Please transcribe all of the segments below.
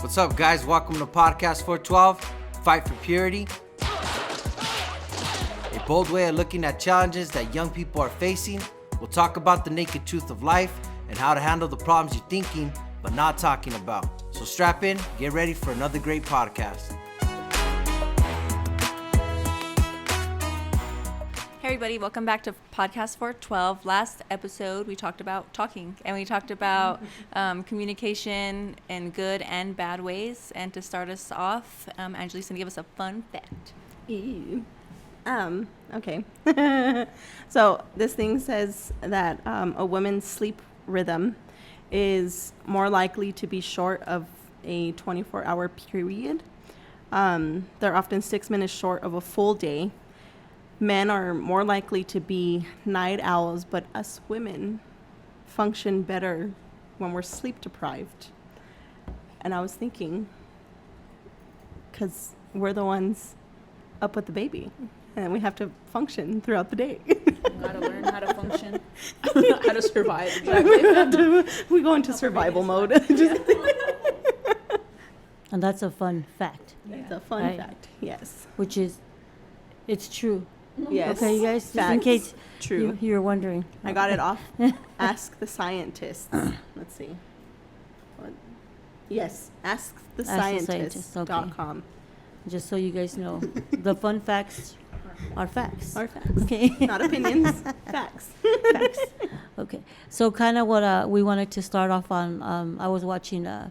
What's up, guys? Welcome to Podcast 412, Fight for Purity. A bold way of looking at challenges that young people are facing. We'll talk about the naked truth of life and how to handle the problems you're thinking but not talking about. So strap in, get ready for another great podcast. Hey everybody, welcome back to Podcast 412. Last episode we talked about talking and we talked about communication in good and bad ways. And to start us off, Angela's gonna give us a fun fact. Ew. Okay. So this thing says that a woman's sleep rhythm is more likely to be short of a 24-hour period. They're often 6 minutes short of a full day. Men are more likely to be night owls, but us women function better when we're sleep deprived. And I was thinking, because we're the ones up with the baby, and we have to function throughout the day. Gotta learn how to function, how to survive. Exactly. We go into survival mode. And that's a fun fact, It's a fun Right. fact. Yes. which is, it's true. Yes. Okay, you guys, just in Facts. case True. you're wondering. I got it off Ask the Scientists. Let's see. What? Yes, AskTheScientist.com. Just so you guys know, the fun facts are facts. Our facts. Okay. Not opinions, facts. Facts. Okay. So kind of what we wanted to start off on, I was watching, I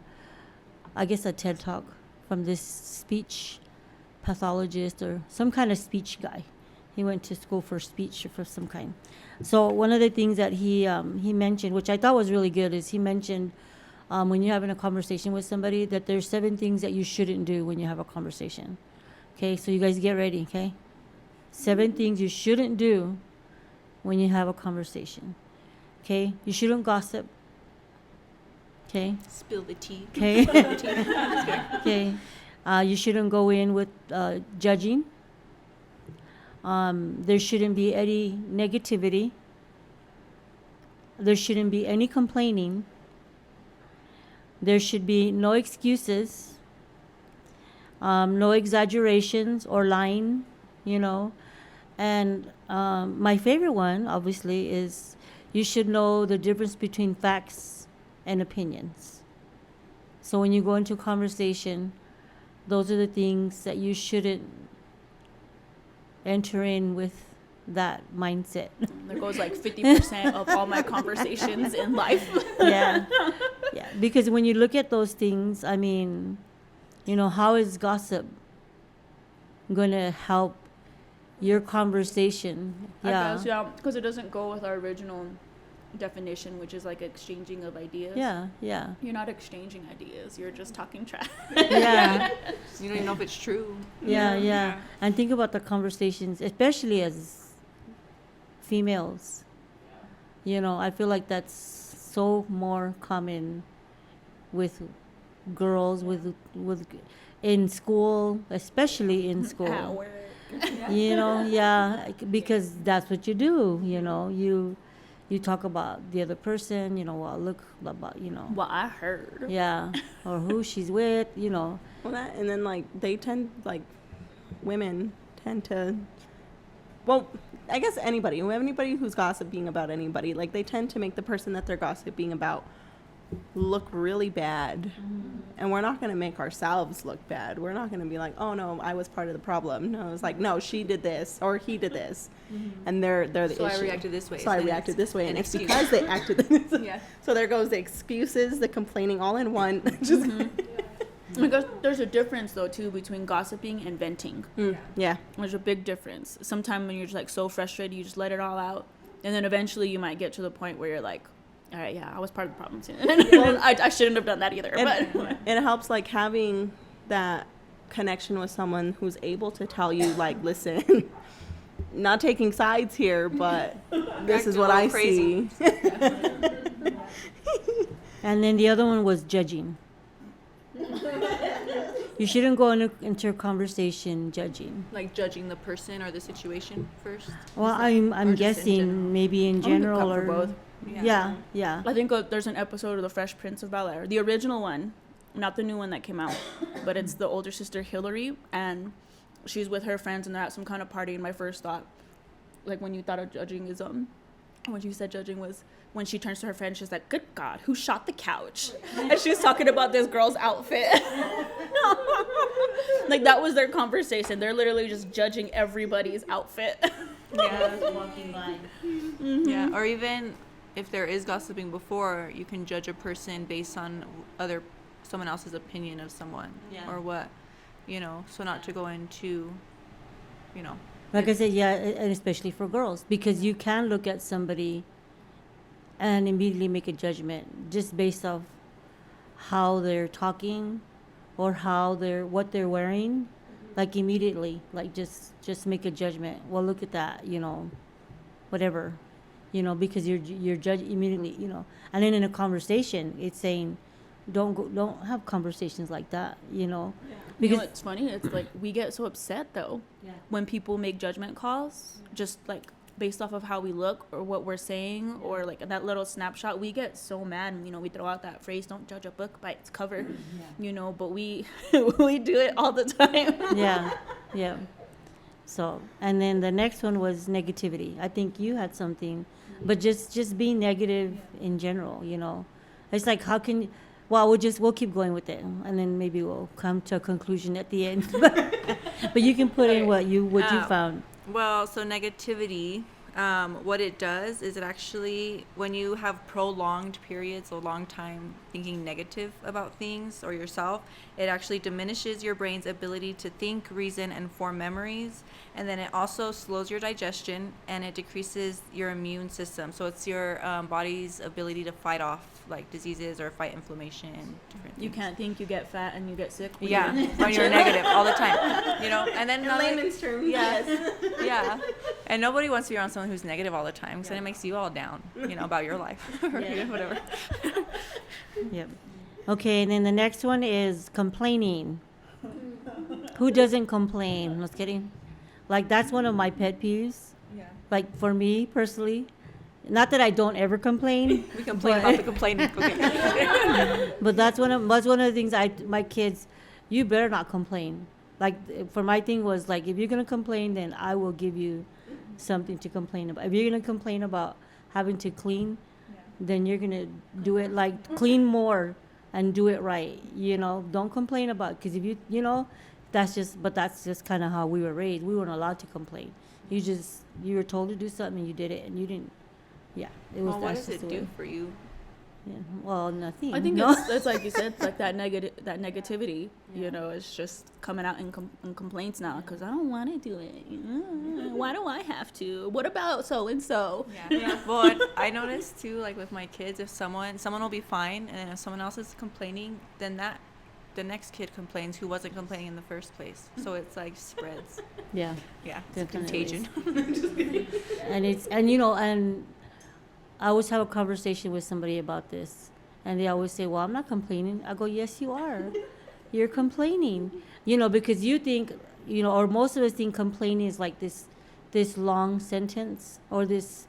guess, a TED Talk from this speech pathologist or some kind of speech guy. He went to school for speech for some kind. So one of the things that he mentioned, which I thought was really good, is he mentioned when you're having a conversation with somebody that there's 7 things that you shouldn't do when you have a conversation. Okay, so you guys get ready, okay? 7 things you shouldn't do when you have a conversation. Okay, you shouldn't gossip. Okay, Spill the tea. okay, okay. You shouldn't go in with judging. There shouldn't be any negativity. There shouldn't be any complaining. There should be no excuses, no exaggerations or lying, And my favorite one, obviously, is you should know the difference between facts and opinions. So when you go into a conversation, those are the things that you shouldn't enter in with that mindset. There goes like 50% of all my conversations in life. Yeah. Yeah. Because when you look at those things, I mean, how is gossip going to help your conversation? I guess, yeah, because it doesn't go with our original definition, which is like exchanging of ideas. Yeah. Yeah. You're not exchanging ideas. You're just talking trash. Yeah. You don't even know if it's true. Yeah. And think about the conversations, especially as females. I feel like that's so more common with girls, with in school, especially in school. At work. Yeah, because that's what you do. You talk about the other person. Look about. What I heard. Yeah, or who she's with. Well, that, and then women tend to, well, I guess anybody who's gossiping about anybody, they tend to make the person that they're gossiping about look really bad. And we're not going to make ourselves look bad. We're not going to be like, oh no, I was part of the problem. No, it's like, no, she did this or he did this. And they're the issue. So I reacted this way. So I reacted this way, and it's excuse. because they acted this way. Yeah. So there goes the excuses, the complaining, all in one. Just Because there's a difference, though, too, between gossiping and venting. yeah. There's a big difference. Sometimes when you're just so frustrated, you just let it all out. And then eventually you might get to the point where you're like, all right, yeah, I was part of the problem too. I shouldn't have done that either. And But it helps having that connection with someone who's able to tell you listen, not taking sides here, but this is what I see. And then the other one was judging. You shouldn't go into a conversation judging. Like judging the person or the situation first. Well, I'm Or just in guessing general? maybe in I'm gonna general cut for or both. yeah. I think there's an episode of The Fresh Prince of Bel-Air, the original one, not the new one that came out, but it's the older sister Hillary, and she's with her friends and they're at some kind of party. And my first thought, like when you thought of judging is when you said judging, was when she turns to her friend, she's like, good God, who shot the couch? And she's talking about this girl's outfit. Like that was their conversation. They're literally just judging everybody's outfit. Yeah. Walking by. Yeah. Or even if there is gossiping before, you can judge a person based on someone else's opinion of someone. Yeah. Or what, so not to go into, Like I said, yeah, and especially for girls, because you can look at somebody and immediately make a judgment just based off how they're talking or what they're wearing, like immediately, like just make a judgment. Well, look at that, whatever, because you're judged immediately, And then in a conversation, it's saying, don't have conversations like that, Because it's funny, it's like we get so upset though when people make judgment calls just like based off of how we look or what we're saying or like that little snapshot. We get so mad and we throw out that phrase, don't judge a book by its cover. But we we do it all the time. yeah. So, and then the next one was negativity. I think you had something, but just being negative in general, It's like, how can well, we'll keep going with it, and then maybe we'll come to a conclusion at the end. But you can put in what you found. Well, so negativity, what it does is it actually, when you have prolonged periods, a long time thinking negative about things or yourself, it actually diminishes your brain's ability to think, reason, and form memories. And then it also slows your digestion and it decreases your immune system. So it's your body's ability to fight off like diseases or fight inflammation. Different You things. can't think, you get fat and you get sick. When you're negative all the time, and then In layman's terms. Yes, yeah, and nobody wants to be around someone who's negative all the time because then it makes you all down, about your life or whatever. Yep. Okay, and then the next one is complaining. Who doesn't complain? Let's get in. Like that's one of my pet peeves. Yeah, Like for me personally, not that I don't ever complain. we complain about the complaining. Okay. But that's one of the things my kids, you better not complain. Like for my thing was like, if you're gonna complain, then I will give you something to complain about. If you're gonna complain about having to clean, then you're gonna do it like clean more and do it right. Don't complain about, because if you that's just kind of how we were raised. We weren't allowed to complain. You were told to do something and you did it and you didn't. Yeah, it was. Well, what that's does just it the do way. for you? Yeah. Well, nothing. I think no? it's like you said, it's like that negativity. It's just coming out in complaints now because I don't want to do it. Why do I have to? What about so and so? Yeah. Well, I noticed too, like with my kids, if someone will be fine, and then if someone else is complaining, then the next kid complains who wasn't complaining in the first place. So it's like spreads. Yeah. Yeah, it's a Definitely contagion. And I always have a conversation with somebody about this, and they always say, well, I'm not complaining. I go, yes, you are. You're complaining, because you think, or most of us think complaining is like this long sentence or these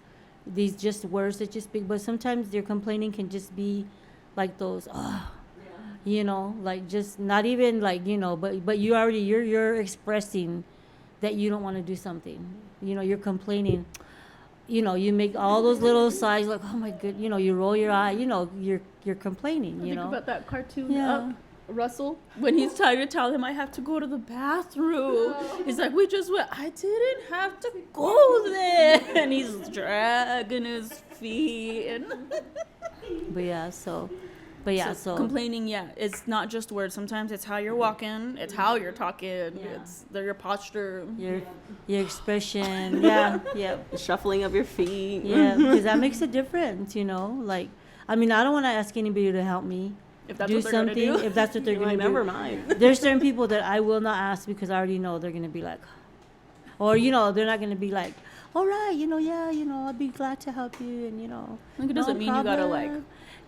just words that just speak. But sometimes your complaining can just be like those, like just not even like, but you're expressing that you don't want to do something. You're complaining. You make all those little sighs like, oh my good, you roll your eye, you're complaining, Think about that cartoon, Yeah. Russell, when he's trying to tell him I have to go to the bathroom. He's like, we just went, I didn't have to go there. And he's dragging his feet. So complaining, it's not just words. Sometimes it's how you're walking, it's how you're talking, it's your posture. your expression, yeah, The shuffling of your feet. yeah, because that makes a difference, like, I mean, I don't want to ask anybody to help me If that's do what they're gonna something do. if that's what they're You're going like, to do. never mind. There's certain people that I will not ask because I already know they're going to be like, or they're not going to be like, all right, I'd be glad to help you, and Like, it doesn't mean you gotta like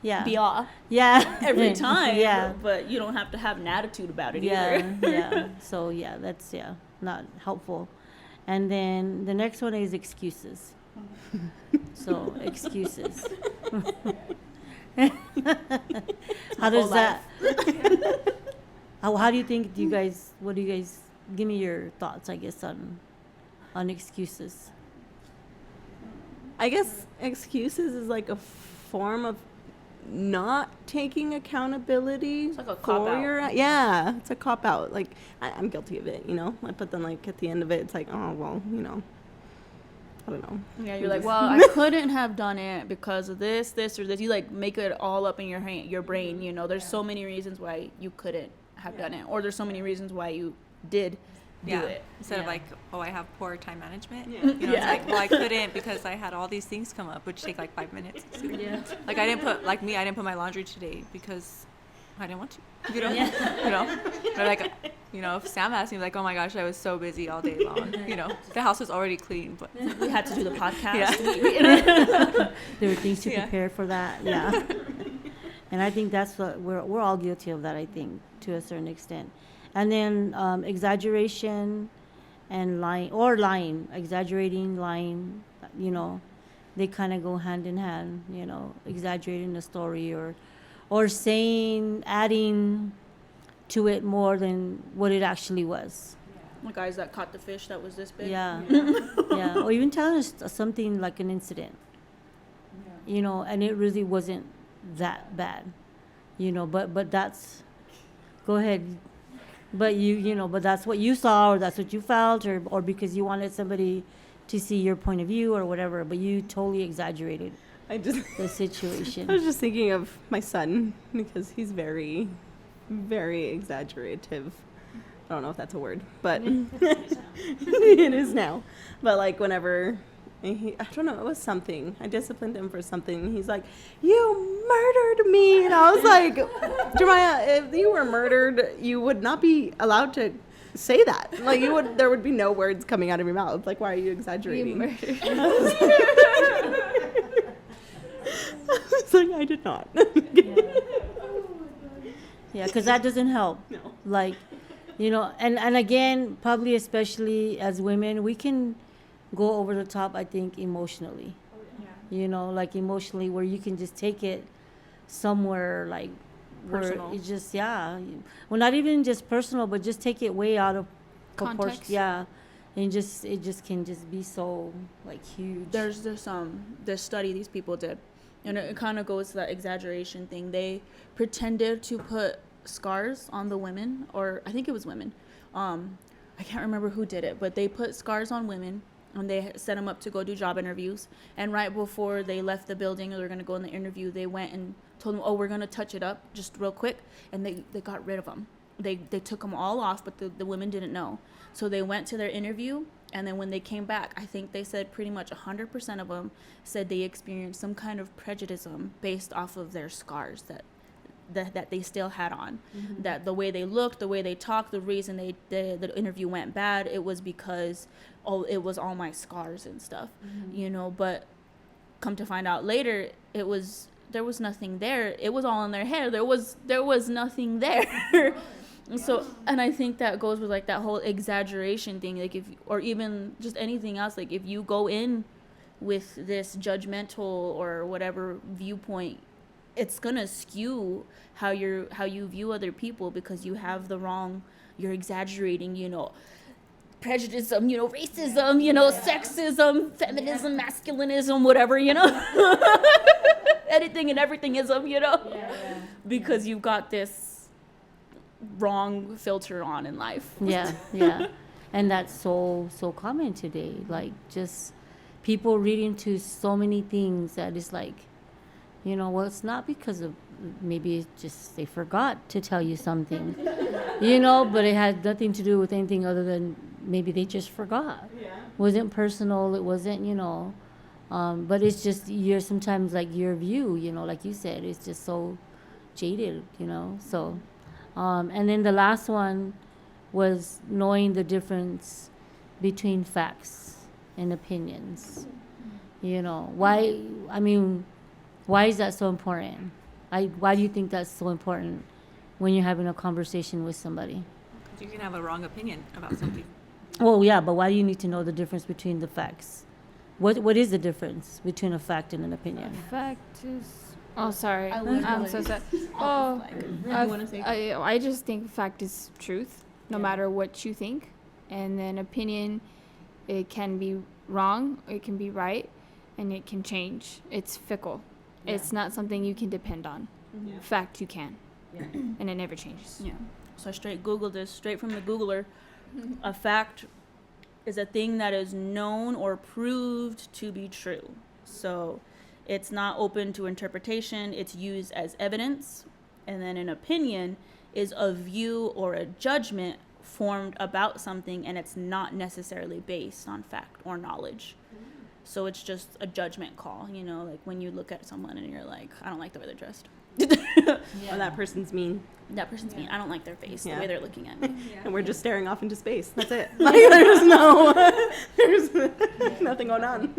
yeah, be off yeah, every time. yeah, But you don't have to have an attitude about it yeah, either. yeah. So that's not helpful. And then the next one is excuses. So excuses. How does whole that? How do you think? What do you guys? Give me your thoughts, I guess, on excuses. I guess excuses is like a form of not taking accountability It's like a for cop-out. your yeah, it's a cop out. Like I'm guilty of it, you know. But then like at the end of it, it's like, oh well, you know, I don't know. Yeah, you're like, well, I couldn't have done it because of this, or this. You like make it all up in your brain. You know, there's so many reasons why you couldn't have done it, or there's so many reasons why you did do it. Instead of Yeah. like, oh, I have poor time management. Yeah. You know, Yeah. it's like, well, I couldn't because I had all these things come up, which take like 5 minutes. Yeah. Like I didn't put my laundry today because I didn't want to. You know, Yeah. you know, or like, you know, if Sam asked me, like, oh my gosh, I was so busy all day long. You know, the house was already clean, but We had to do the podcast. Yeah. There were things to Yeah. prepare for that. Yeah. And I think that's what we're all guilty of that, I think, to a certain extent. And then exaggeration and lying, exaggerating, lying, you know, they kind of go hand in hand, you know, exaggerating the story or adding to it more than what it actually was. The guys that caught the fish that was this big. Yeah. Yeah. Or even telling us something like an incident, you know, and it really wasn't that bad, you know, but that's, go ahead. But but that's what you saw, or that's what you felt, or because you wanted somebody to see your point of view or whatever, but you totally exaggerated I just the I situation. was just thinking of my son because he's very, very exaggerative. I don't know if that's a word, but it is now. But like whenever I don't know, it was something. I disciplined him for something. And he's like, "You murdered me," and I was like, "Jeremiah, if you were murdered, you would not be allowed to say that. Like there would be no words coming out of your mouth. Like, why are you exaggerating?" I was like, I did not. Yeah, because that doesn't help. No. Like, you know, and again, probably especially as women, we can go over the top, I think, emotionally. You know, like emotionally, where you can just take it somewhere, like, Personal. where it just, well, not even just personal, but just take it way out of proportion. Context. Yeah. And it just can just be so, like, huge. There's this study these people did, and it kind of goes to that exaggeration thing. They pretended to put scars on the women, or I think it was women. I can't remember who did it, but they put scars on women, and they set them up to go do job interviews. And right before they left the building, or they're gonna go in the interview, they went and told them, "Oh, we're gonna touch it up just real quick," and they got rid of them. They took them all off, but the women didn't know. So they went to their interview, and then when they came back, I think they said pretty much 100% of them said they experienced some kind of prejudice based off of their scars that they still had on. That the way they looked, the way they talked, the reason the interview went bad, it was because it was all my scars and stuff, you know. But come to find out later, there was nothing there. It was all in their head. There was nothing there. So, and I think that goes with like that whole exaggeration thing, like or even just anything else, like if you go in with this judgmental or whatever viewpoint, it's gonna skew how you view other people, because you have you're exaggerating, you know, prejudice, you know, racism, you know, sexism, feminism, masculinism, whatever, you know, anything and everythingism, you know, because you've got this wrong filter on in life. Yeah. And that's so common today. Like, just people read into so many things that it's like, you know, well, it's not because of, maybe it's just they forgot to tell you something, you know, but it had nothing to do with anything other than maybe they just forgot. It wasn't personal. It wasn't, you know, but it's just sometimes like your view, you know, like you said, it's just so jaded, you know, so. And then the last one was knowing the difference between facts and opinions. You know, why is that so important? Why do you think that's so important when you're having a conversation with somebody? you can have a wrong opinion about something. Well, yeah, but why do you need to know the difference between the facts? What is the difference between a fact and an opinion? Fact is Oh, sorry. I literally- I'm so sorry. Oh, You wanna say? I just think fact is truth, no Yeah. matter what you think. And then opinion, it can be wrong, it can be right, and it can change. It's fickle. Yeah. It's not something you can depend on. Yeah. Fact, you can. Yeah. And it never changes. Yeah. So I straight Googled this, straight from the Googler. A fact is a thing that is known or proved to be true. So it's not open to interpretation, it's used as evidence. And then an opinion is a view or a judgment formed about something, and it's not necessarily based on fact or knowledge. So it's just a judgment call, you know, like when you look at someone and you're like, I don't like the way they're dressed. Or that person's mean, That person's mean. I don't like their face, Yeah. the way they're looking at me. and we're just staring off into space. That's it. Like, there's no, there's nothing going on.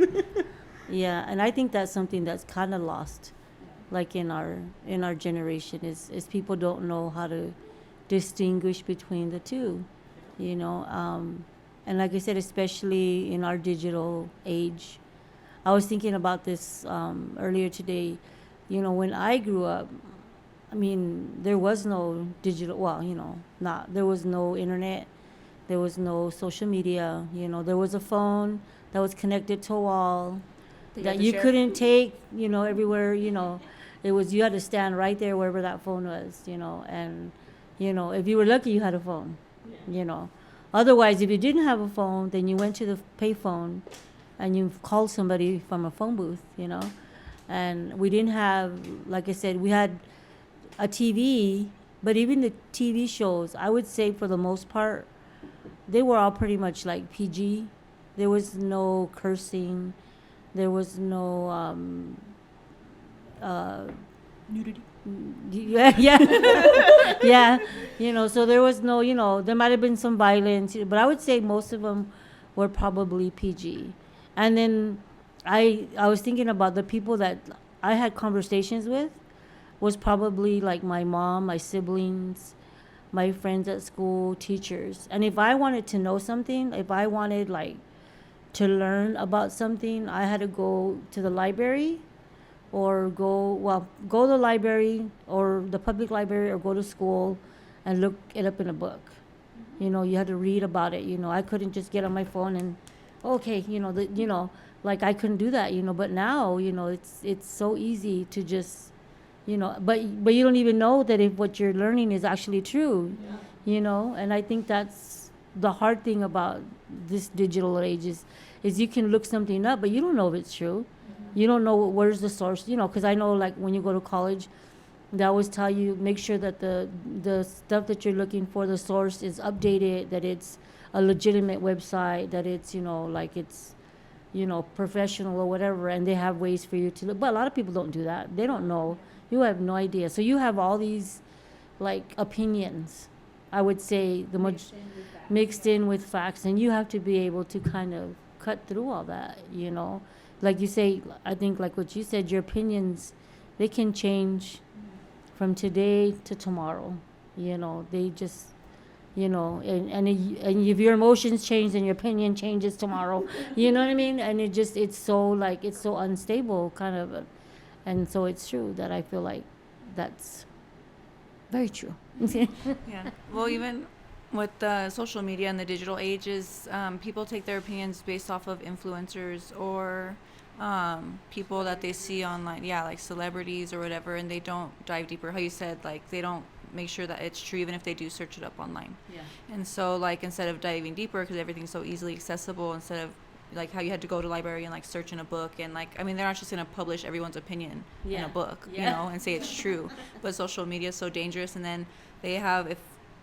Yeah, and I think that's something that's kind of lost, like in our generation, is people don't know how to distinguish between the two, you know. And like I said, especially in our digital age, I was thinking about this earlier today. You know, when I grew up, I mean, there was no digital. Well, you know, there was no internet, there was no social media. You know, there was a phone that was connected to a wall that you couldn't take, you know, everywhere, you know. It was, you had to stand right there wherever that phone was, you know. And, you know, if you were lucky, you had a phone, you know. Otherwise, if you didn't have a phone, then you went to the payphone and you called somebody from a phone booth, you know. And we didn't have, like I said, we had a TV, but even the TV shows, I would say for the most part, they were all pretty much like PG. There was no cursing. There was no Nudity. yeah, yeah, you know. So there was no, you know, there might have been some violence, but I would say most of them were probably PG. And then I was thinking about the people that I had conversations with was probably like my mom, my siblings, my friends at school, teachers. And if I wanted to know something, if I wanted like to learn about something, I had to go to the library or go to the library or the public library or go to school and look it up in a book. You know, you had to read about it. You know, I couldn't just get on my phone and, okay, you know, like I couldn't do that, you know. But now, you know, it's so easy to just, you know, but you don't even know that if what you're learning is actually true, you know. And I think that's the hard thing about this digital age is you can look something up, but you don't know if it's true. You don't know where's the source, you know, because I know like when you go to college, they always tell you make sure that the stuff that you're looking for, the source is updated, that it's a legitimate website, that it's, you know, like it's, you know, professional or whatever, and they have ways for you to look. But a lot of people don't do that. They don't know. You have no idea. So you have all these like opinions, I would say, mixed in with facts, and you have to be able to kind of cut through all that, you know. Like you say, I think like what you said, your opinions, they can change from today to tomorrow, you know. They just, you know, and if your emotions change, then your opinion changes tomorrow. You know what I mean? And it's so unstable kind of, and so it's true that I feel like that's very true. Yeah. Well, even with the social media and the digital ages, people take their opinions based off of influencers or people that they see online, like celebrities or whatever, and they don't dive deeper. How you said, like, they don't make sure that it's true even if they do search it up online. Yeah. And so, like, instead of diving deeper, because everything's so easily accessible, instead of like how you had to go to library and like search in a book, and like, I mean, they're not just going to publish everyone's opinion in a book, you know, and say it's true. But social media is so dangerous. And then they have,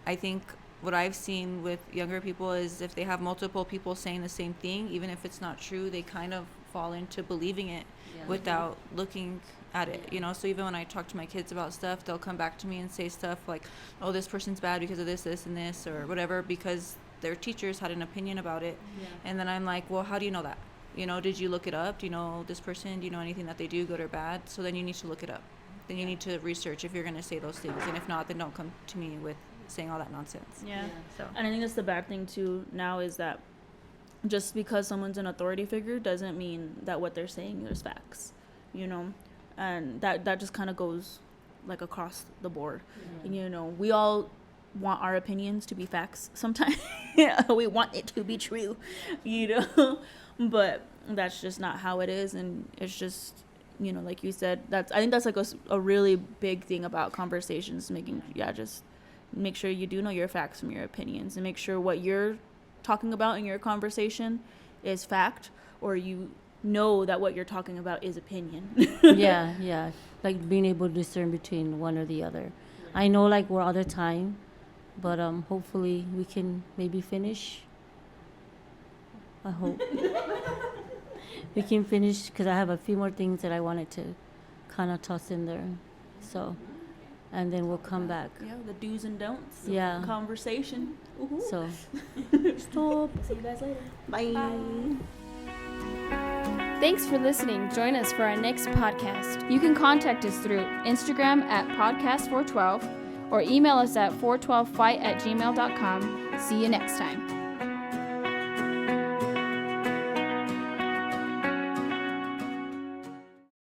I think what I've seen with younger people is if they have multiple people saying the same thing, even if it's not true, they kind of fall into believing it without looking at it, you know. So even when I talk to my kids about stuff, they'll come back to me and say stuff like, oh, this person's bad because of this, and this, or whatever, because their teachers had an opinion about it. And then I'm like, well, how do you know that? You know, did you look it up? Do you know this person? Do you know anything that they do, good or bad? So then you need to look it up. Then you need to research if you're going to say those things. And if not, then don't come to me with saying all that nonsense. So, And I think that's the bad thing too now, is that just because someone's an authority figure doesn't mean that what they're saying is facts, you know. And that just kind of goes like across the board. And, you know, we all want our opinions to be facts sometimes. We want it to be true, you know. But that's just not how it is. And it's just, you know, like you said, I think that's like a really big thing about conversations, just make sure you do know your facts from your opinions, and make sure what you're talking about in your conversation is fact, or you know that what you're talking about is opinion. Yeah. Like being able to discern between one or the other. I know like we're out of time, but hopefully we can maybe finish. I hope. We can finish because I have a few more things that I wanted to kind of toss in there. So, and then we'll come back. Yeah, the do's and don'ts. Yeah. Conversation. Woohoo. So, stop. See you guys later. Bye. Thanks for listening. Join us for our next podcast. You can contact us through Instagram at podcast412 or email us at 412fight@gmail.com. See you next time.